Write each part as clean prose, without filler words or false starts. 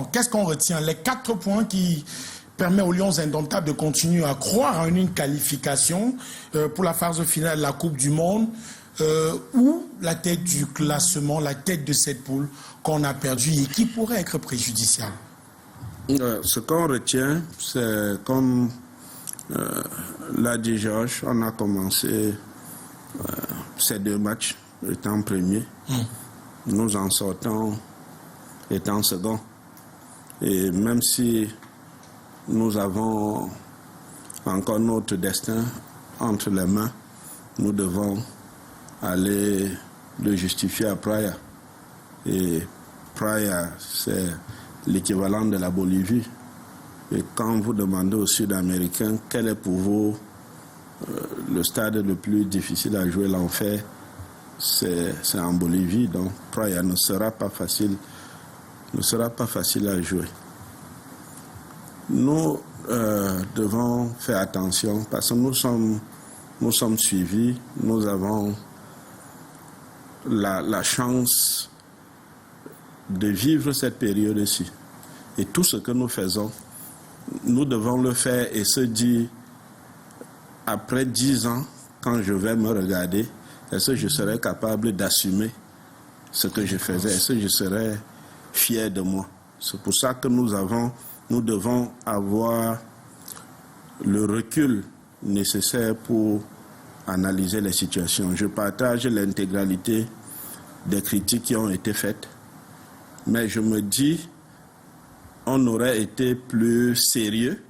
Qu'est-ce qu'on retient? Les 4 points qui permettent aux Lions indomptables de continuer à croire en une qualification pour la phase finale de la Coupe du Monde ou la tête du classement, la tête de cette poule qu'on a perdue et qui pourrait être préjudiciable? Ce qu'on retient, c'est comme l'a dit Georges, on a commencé ces 2 matchs étant premier. Nous en sortons étant second. Et même si nous avons encore notre destin entre les mains, nous devons aller le justifier à Praia. Et Praia, c'est l'équivalent de la Bolivie. Et quand vous demandez aux Sud-Américains quel est pour vous le stade le plus difficile à jouer, l'enfer, c'est en Bolivie. Donc Praia ne sera pas facile à jouer. Nous devons faire attention parce que nous sommes suivis, nous avons la chance de vivre cette période-ci. Et tout ce que nous faisons, nous devons le faire et se dire, après 10 ans, quand je vais me regarder, est-ce que je serai capable d'assumer ce que je faisais? Est-ce que je serai fier de moi? C'est pour ça que nous devons avoir le recul nécessaire pour analyser les situations. Je partage l'intégralité des critiques qui ont été faites, mais je me dis, on aurait été plus sérieux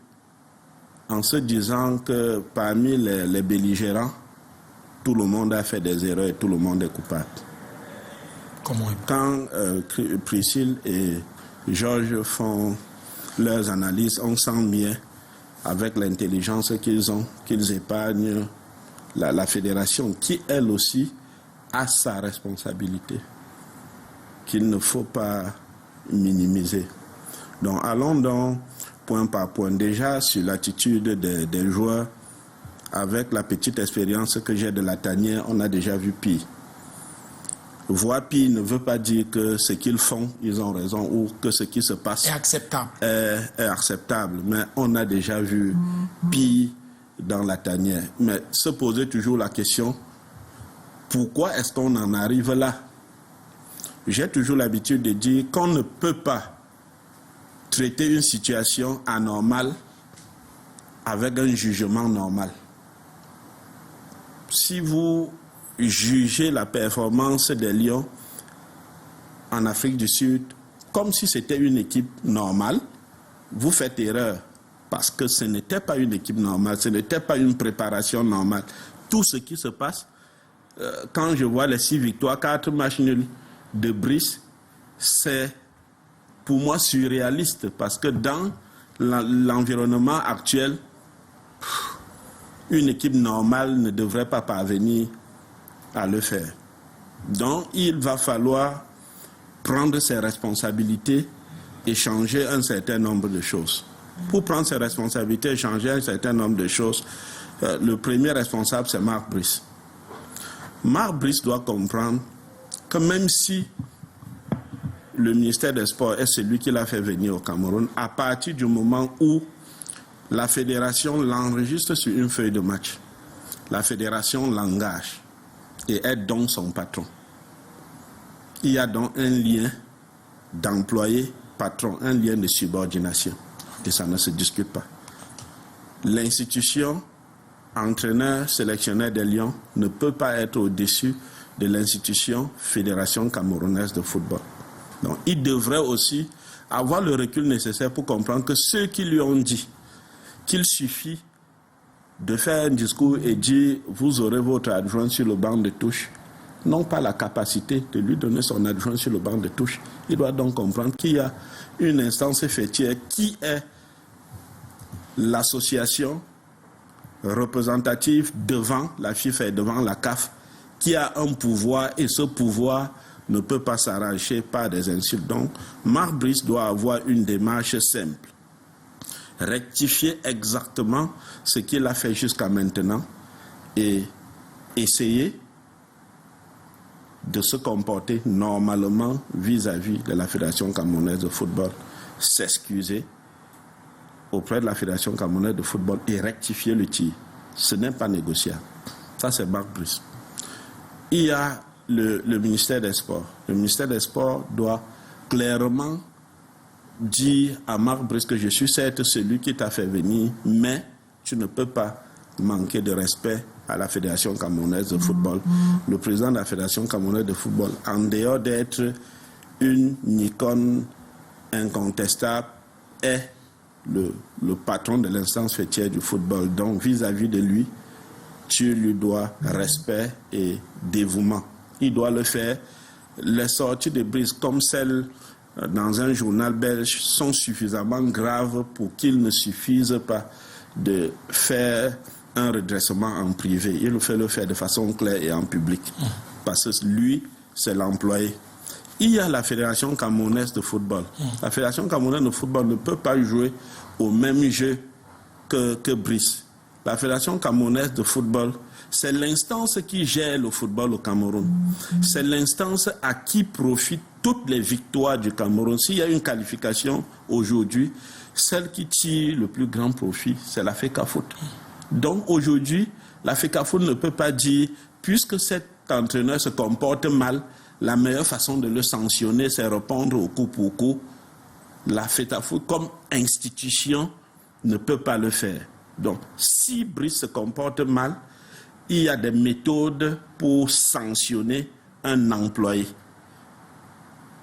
en se disant que parmi les belligérants, tout le monde a fait des erreurs et tout le monde est coupable. Quand Priscille et Georges font leurs analyses, on sent bien, avec l'intelligence qu'ils ont, qu'ils épargnent la fédération, qui elle aussi a sa responsabilité, qu'il ne faut pas minimiser. Donc allons donc point par point. Déjà sur l'attitude des joueurs, avec la petite expérience que j'ai de la tanière, on a déjà vu pire. Voir pire ne veut pas dire que ce qu'ils font, ils ont raison, ou que ce qui se passe est acceptable. Mais on a déjà vu pire dans la tanière. Mais se poser toujours la question, pourquoi est-ce qu'on en arrive là? J'ai toujours l'habitude de dire qu'on ne peut pas traiter une situation anormale avec un jugement normal. Si vous jugez la performance des Lions en Afrique du Sud comme si c'était une équipe normale, vous faites erreur parce que ce n'était pas une équipe normale, ce n'était pas une préparation normale. Tout ce qui se passe, quand je vois les 6 victoires, 4 matchs nuls de Brice, c'est pour moi surréaliste parce que dans l'environnement actuel, une équipe normale ne devrait pas parvenir à le faire. Donc il va falloir prendre ses responsabilités et changer un certain nombre de choses. Pour prendre ses responsabilités et changer un certain nombre de choses, le premier responsable, c'est Marc Brice. Marc Brice doit comprendre que même si le ministère des Sports est celui qui l'a fait venir au Cameroun, à partir du moment où la fédération l'enregistre sur une feuille de match, la fédération l'engage et est donc son patron. Il y a donc un lien d'employé-patron, un lien de subordination. Et ça ne se discute pas. L'institution entraîneur, sélectionneur des Lions ne peut pas être au-dessus de l'institution Fédération camerounaise de football. Donc il devrait aussi avoir le recul nécessaire pour comprendre que ceux qui lui ont dit qu'il suffit de faire un discours et dire « vous aurez votre adjoint sur le banc de touche », n'ont pas la capacité de lui donner son adjoint sur le banc de touche. Il doit donc comprendre qu'il y a une instance fêtière qui est l'association représentative devant la FIFA et devant la CAF, qui a un pouvoir et ce pouvoir ne peut pas s'arracher par des insultes. Donc, Marc Brice doit avoir une démarche simple. Rectifier exactement ce qu'il a fait jusqu'à maintenant et essayer de se comporter normalement vis-à-vis de la Fédération camerounaise de football s'excuser auprès de la Fédération camerounaise de football et rectifier le tir. Ce n'est pas négociable. Ça, c'est Marc Brice. Il y a le ministère des Sports. Le ministère des Sports doit clairement dire à Marc Brice que je suis certes celui qui t'a fait venir, mais tu ne peux pas manquer de respect à la Fédération camerounaise de football. Le président de la Fédération camerounaise de football, en dehors d'être une icône incontestable, est le patron de l'instance fêtière du football. Donc, vis-à-vis de lui, tu lui dois respect et dévouement. Il doit le faire. Les sorties de Brice, comme celles dans un journal belge, sont suffisamment graves pour qu'il ne suffise pas de faire un redressement en privé. Il faut le faire de façon claire et en public. Parce que lui, c'est l'employé. Il y a la Fédération camerounaise de football. La Fédération camerounaise de football ne peut pas jouer au même jeu que Brice. La Fédération camerounaise de football, c'est l'instance qui gère le football au Cameroun. C'est l'instance à qui profitent toutes les victoires du Cameroun. S'il y a une qualification aujourd'hui, celle qui tire le plus grand profit, c'est la FECAFOOT. Donc aujourd'hui, la FECAFOOT ne peut pas dire, puisque cet entraîneur se comporte mal, la meilleure façon de le sanctionner, c'est répondre au coup pour coup. La FECAFOOT, comme institution, ne peut pas le faire. Donc, si Brice se comporte mal, il y a des méthodes pour sanctionner un employé.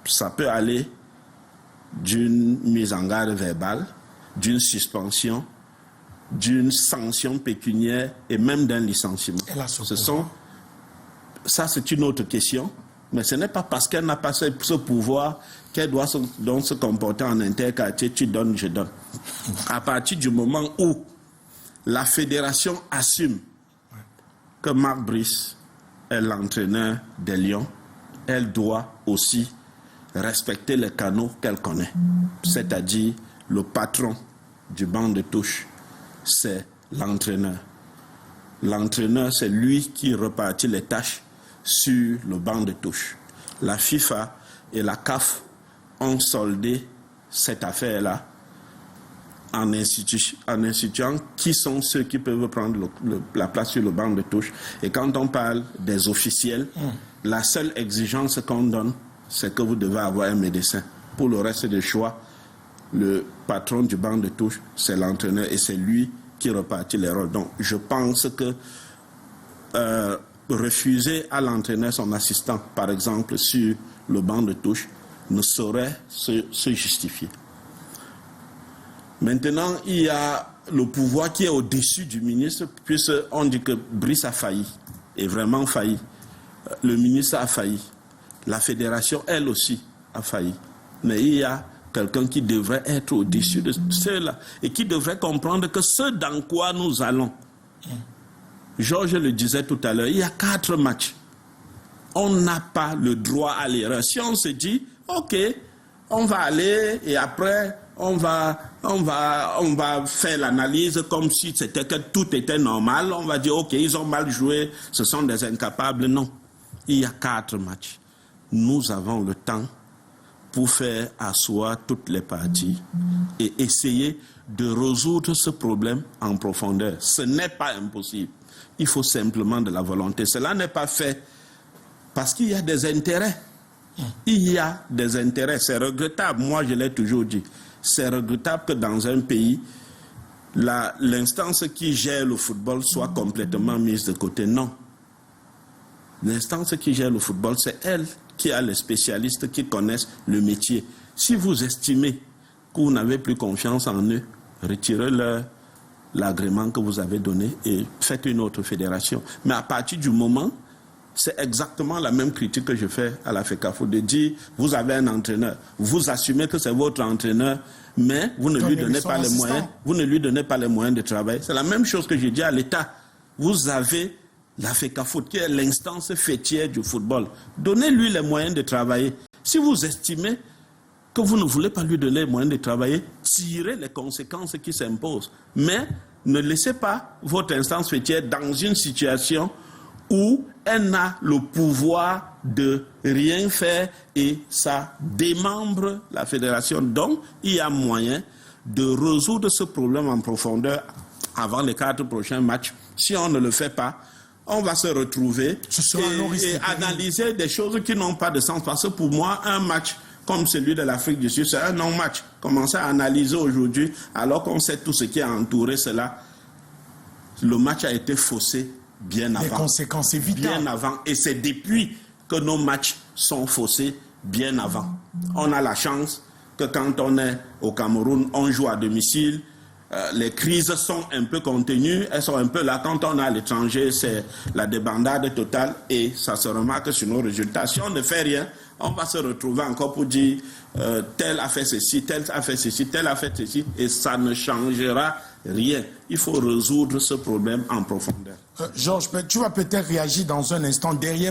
Ça peut aller d'une mise en garde verbale, d'une suspension, d'une sanction pécuniaire et même d'un licenciement. Ça, c'est une autre question, mais ce n'est pas parce qu'elle n'a pas ce pouvoir qu'elle doit donc se comporter en interquartier, tu donnes, je donne. À partir du moment où la fédération assume que Marc Brice est l'entraîneur des Lions, elle doit aussi respecter les canaux qu'elle connaît. C'est-à-dire le patron du banc de touche, c'est l'entraîneur. L'entraîneur, c'est lui qui repartit les tâches sur le banc de touche. La FIFA et la CAF ont soldé cette affaire-là en instituant qui sont ceux qui peuvent prendre la place sur le banc de touche. Et quand on parle des officiels, la seule exigence qu'on donne, c'est que vous devez avoir un médecin. Pour le reste des choix, le patron du banc de touche, c'est l'entraîneur et c'est lui qui repartit les rôles. Donc je pense que refuser à l'entraîneur son assistant, par exemple, sur le banc de touche, ne saurait se justifier. Maintenant, il y a le pouvoir qui est au-dessus du ministre, puisqu'on dit que Brice a failli, et vraiment failli. Le ministre a failli. La fédération, elle aussi, a failli. Mais il y a quelqu'un qui devrait être au-dessus de cela et qui devrait comprendre que ce dans quoi nous allons. Georges le disait tout à l'heure, il y a 4 matchs. On n'a pas le droit à l'erreur. Si on se dit, ok, on va aller et après on va faire l'analyse comme si c'était que tout était normal. On va dire, ok, ils ont mal joué, ce sont des incapables. Non, il y a 4 matchs. Nous avons le temps pour faire asseoir toutes les parties et essayer de résoudre ce problème en profondeur. Ce n'est pas impossible. Il faut simplement de la volonté. Cela n'est pas fait parce qu'il y a des intérêts. Il y a des intérêts. C'est regrettable. Moi, je l'ai toujours dit. C'est regrettable que dans un pays, l'instance qui gère le football soit complètement mise de côté. Non. L'instance qui gère le football, c'est elle qui a les spécialistes qui connaissent le métier. Si vous estimez que vous n'avez plus confiance en eux, retirez-leur l'agrément que vous avez donné et faites une autre fédération. Mais à partir du moment, c'est exactement la même critique que je fais à la FECAFOOT, de dire, vous avez un entraîneur, vous assumez que c'est votre entraîneur, mais vous ne lui donnez pas les moyens, vous ne lui donnez pas les moyens de travail. C'est la même chose que je dis à l'État. Vous avez la FECAFOOT, qui est l'instance fêtière du football. Donnez-lui les moyens de travailler. Si vous estimez que vous ne voulez pas lui donner les moyens de travailler, tirez les conséquences qui s'imposent. Mais ne laissez pas votre instance fêtière dans une situation où elle n'a le pouvoir de rien faire et ça démembre la fédération. Donc, il y a moyen de résoudre ce problème en profondeur avant les 4 prochains matchs. Si on ne le fait pas, on va se retrouver et analyser des choses qui n'ont pas de sens. Parce que pour moi, un match comme celui de l'Afrique du Sud, c'est un non-match. Commencer à analyser aujourd'hui, alors qu'on sait tout ce qui a entouré cela, le match a été faussé bien avant. Les conséquences évitables. Bien avant. Et c'est depuis que nos matchs sont faussés bien avant. On a la chance que quand on est au Cameroun, on joue à domicile. Les crises sont un peu contenues, elles sont un peu là. Quand on est à l'étranger, c'est la débandade totale et ça se remarque sur nos résultats. Si on ne fait rien, on va se retrouver encore pour dire tel a fait ceci, tel a fait ceci, tel a fait ceci, et ça ne changera rien. Il faut résoudre ce problème en profondeur. Georges, tu vas peut-être réagir dans un instant derrière.